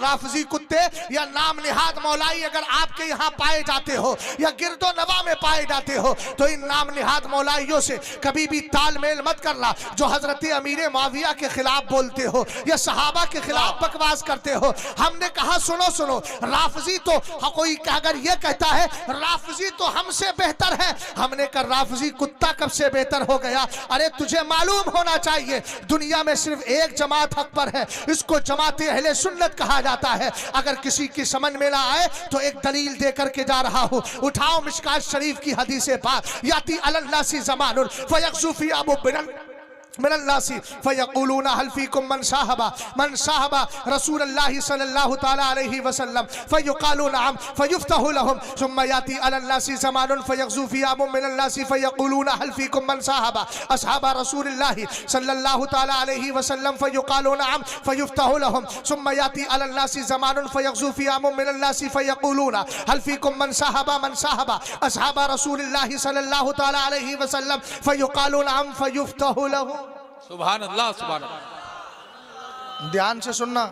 राफजी कुत्ते या नाम निहाद मौलाई अगर आपके यहाँ पाए जाते हो या गिरदो नवा में पाए जाते हो तो इन नाम निहाद मौलाइयों से कभी भी तालमेल मत करना जो हजरत अमीर मुआविया के खिलाफ बोलते हो या सहाबा के खिलाफ बकवास करते हो। हमने कहा सुनो सुनो, राफजी तो कोई अगर ये कहता है राफजी तो हमसे बेहतर है, हमने कहा राफजी कुत्ता कब से बेहतर हो गया? अरे तुझे मालूम होना चाहिए दुनिया में सिर्फ एक जमात हक पर है, इसको जमात अहले सुन्नत कहा जाता है। अगर किसी की समझ में ना आए तो एक दलील दे करके जा रहा हूं, उठाओ मिशकात शरीफ की हदीस पाक, याती अलन्नासी ज़मानुन फयग़ज़ु फ़ी अबू मिनन्नासी फयक़ूलूना हल फ़ीकुम मन साहबा रसूलुल्लाह सल्लल्लाहु तआला अलैहि वसल्लम फयुक़ालू नअम फयुफ़्तहु लहुम सुम्मा याती अलन्नासी ज़मानुन फयग़ज़ु फ़ी अबू मिनन्नासी फयक़ूलूना हल फ़ीकुम मन साहबा अस्हाबा रसूलुल्लाह सल्लल्लाहु तआला अलैहि वसल्लम फयुक़ालू नअम फयुफ़्तहु लहुम सुम्मा याती अलन्नासी ज़मानुन फयग़ज़ु फ़ी अबू मिनन्नासी फयक़ूलूना हल फ़ीकुम मन साहबा अस्हाबा रसूलुल्लाह सल्लल्लाहु तआला अलैहि वसल्लम फयुक़ालू नअम फयुफ़्तहु लहुम। सुभान अल्लाह सुभान अल्लाह। ध्यान से सुनना,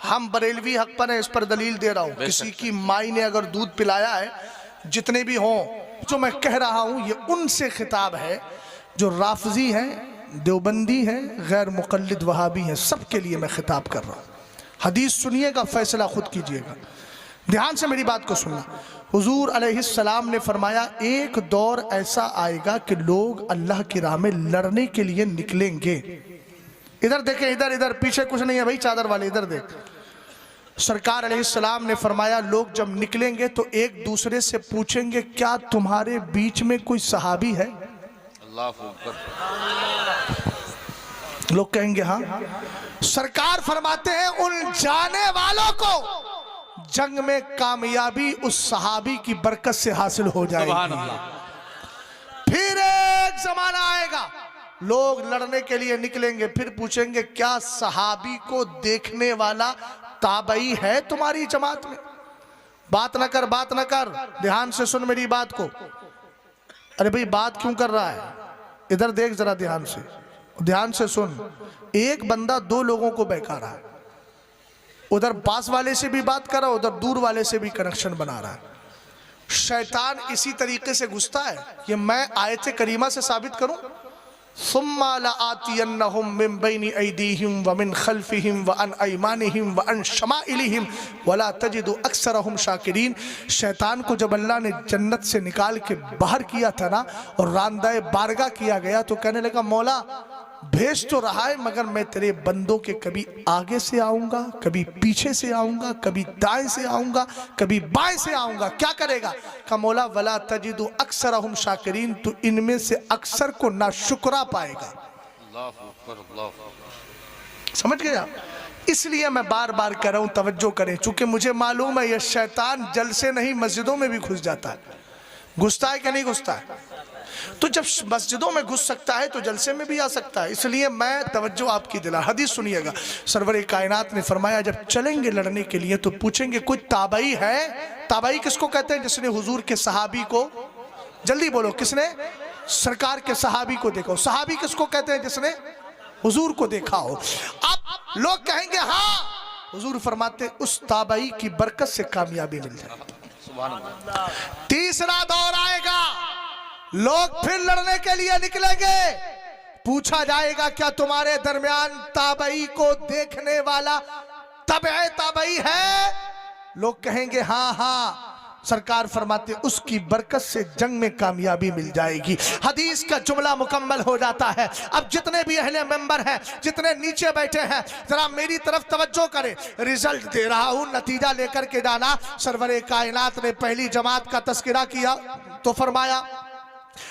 हम बरेलवी हक पर हैं, इस पर दलील दे रहा हूँ। किसी की माई ने अगर दूध पिलाया है, जितने भी हों, जो मैं कह रहा हूँ ये उनसे खिताब है जो राफजी हैं, देवबंदी हैं, गैर मुक़ल्लिद वहाबी हैं, सबके लिए मैं खिताब कर रहा हूँ। हदीस सुनिएगा, फैसला खुद कीजिएगा। ध्यान से मेरी बात को सुनना। हुजूर अलैहिस्सलाम ने फरमाया एक दौर ऐसा आएगा कि लोग अल्लाह की राह में लड़ने के लिए निकलेंगे। इधर देखें, इधर इधर पीछे कुछ नहीं है भाई, चादर वाले इधर देख। सरकार अलैहिस्सलाम ने फरमाया लोग जब निकलेंगे तो एक दूसरे से पूछेंगे क्या तुम्हारे बीच में कोई सहाबी है? अल्लाह अकबर। लोग कहेंगे हाँ। सरकार फरमाते हैं उन जाने वालों को जंग में कामयाबी उस सहाबी की बरकत से हासिल हो जाएगी। फिर एक जमाना आएगा लोग लड़ने के लिए निकलेंगे, फिर पूछेंगे क्या सहाबी को देखने वाला ताबई है तुम्हारी जमात में? बात न कर, बात न कर, ध्यान से सुन मेरी बात को। अरे भाई बात क्यों कर रहा है? इधर देख जरा, ध्यान से सुन। एक बंदा दो लोगों को बहका रहा है, उधर पास वाले से भी बात कर रहा है, उधर दूर वाले से भी कनेक्शन बना रहा है। शैतान इसी तरीके से घुसता है। ये मैं आयत करीमा से साबित करूं, सुम्मा लआतियन्नहुम मिन बैनि ऐदीहिम व मिन खल्फिहिम व अन अयमानिहिम व अन शमाइलिहिम वला तजिदु अक्सरहुम शाकिरीन। शैतान को जब अल्लाह ने जन्नत से निकाल के बाहर किया था ना और रांदाए बारगाह किया गया तो कहने लगा मौला भेज तो रहा है मगर मैं तेरे बंदों के कभी आगे से आऊंगा, कभी पीछे से आऊंगा, कभी दाएं से आऊंगा, कभी बाएं से आऊंगा, क्या करेगा? का मौला वला तजिदु अक्सरहुम शाकिरीन, तो इनमें से अक्सर को ना शुक्रा पाएगा। समझ गया? इसलिए मैं बार बार कह रहा हूं तवज्जो करें, चूंकि मुझे मालूम है यह शैतान जलसे नहीं मस्जिदों में भी घुस जाता है। घुसता है कि नहीं घुसता है? तो जब मस्जिदों में घुस सकता है तो जलसे में भी आ सकता है। इसलिए मैं तवज्जो आपकी दिला। हदीस सुनिएगा, सरवर कायनात ने फरमाया जब चलेंगे लड़ने के लिए तो पूछेंगे कोई ताबई है? ताबई किसको कहते हैं? जिसने हुजूर के सहाबी को, जल्दी बोलो किसने? सरकार के सहाबी को देखो। सहाबी किसको कहते हैं? जिसने हुजूर को देखा हो। अब लोग कहेंगे हाँ, हुजूर फरमाते उस ताबई की बरकत से कामयाबी मिल जाएगी। तीसरा दौर आएगा, लोग फिर लड़ने के लिए निकलेंगे, पूछा जाएगा क्या तुम्हारे दरमियान ताबई को देखने वाला तबे ताबई है? लोग कहेंगे हाँ हाँ। सरकार फरमाते उसकी बरकत से जंग में कामयाबी मिल जाएगी। हदीस का जुमला मुकम्मल हो जाता है। अब जितने भी अहले मेंबर हैं, जितने नीचे बैठे हैं, जरा मेरी तरफ तवज्जो करें। रिजल्ट दे रहा हूं, नतीजा लेकर के जाना। सरवरे कायनात ने पहली जमात का तस्करा किया तो फरमाया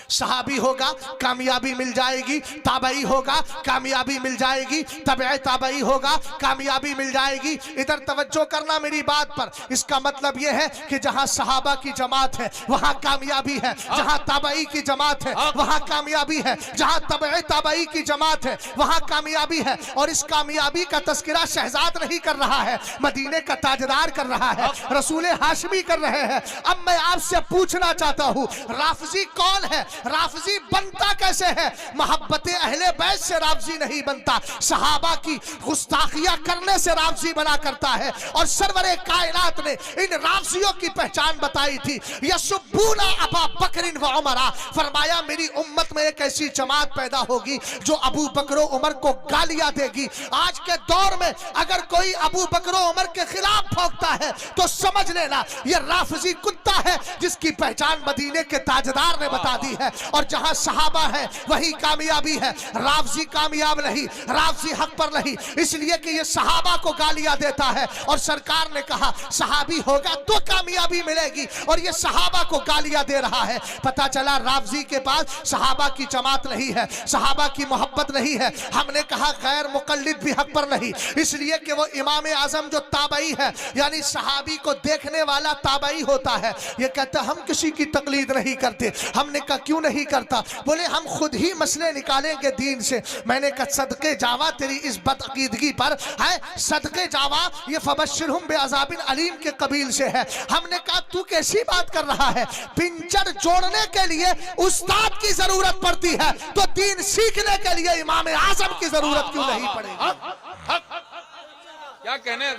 सहाबी होगा कामयाबी मिल जाएगी, ताबई होगा कामयाबी मिल जाएगी, तबे ताबई होगा कामयाबी मिल जाएगी। इधर तवज्जो करना मेरी बात पर। इसका मतलब यह है कि जहां सहाबा की जमात है वहां कामयाबी है, जहां ताबई की जमात है वहां कामयाबी है, जहां तबे ताबई की जमात है वहां कामयाबी है। और इस कामयाबी का तस्करा शहजाद नहीं कर रहा है, मदीने का ताजदार कर रहा है, रसूल हाशमी कर रहे हैं। अब मैं आपसे पूछना चाहता हूं राफजी कौन है, राफजी बनता कैसे है? मोहब्बत अहले बैत से राफजी नहीं बनता, सहाबा की गुस्ताखियां करने से राफजी बना करता है। और सरवरे कायनात ने इन राफजियों की पहचान बताई थी, यसुब्बूना अबा बकरिन व उमरा, फरमाया मेरी उम्मत में एक ऐसी जमात पैदा होगी जो अबू बकर उमर को गालियां देगी। आज के दौर में अगर कोई अबू बकर उमर के खिलाफ भौंकता है तो समझ लेना ये राफजी कुत्ता है जिसकी पहचान मदीने के ताजदार ने बता दी है। और जहां सहाबा है वही कामयाबी है, राफजी कामयाब नहीं, राफजी हक पर नहीं, इसलिए कि ये सहाबा को गालियां देता है। और सरकार ने कहा सहाबी होगा तो कामयाबी मिलेगी, और ये सहाबा को गालियां दे रहा है। पता चला राफजी के पास सहाबा की जमात नहीं है, सहाबा की मोहब्बत नहीं है। हमने कहा गैर मुकल्लिद भी हक पर नहीं, इसलिए कि वो इमाम आजम जो ताबई है, यानी सहाबी को देखने वाला ताबई होता है। ये कहता हम किसी की तकलीद नहीं करते। हमने कहा क्यों नहीं करता? बोले हम खुद ही मसले निकालेंगे दीन से। मैंने कहा सदके जावा तेरी इस बदअकीदगी पर है, सदके जावा ये फबश्शिरहुम बिअज़ाबिन अलीम के कबील से है। हमने कहा तू कैसी बात कर रहा है? पिंजर जोड़ने के लिए उस्ताद की जरूरत पड़ती है तो दीन सीखने के लिए इमाम आजम की जरूरत क्यों नहीं पड़ेगी? क्या कहने हैं?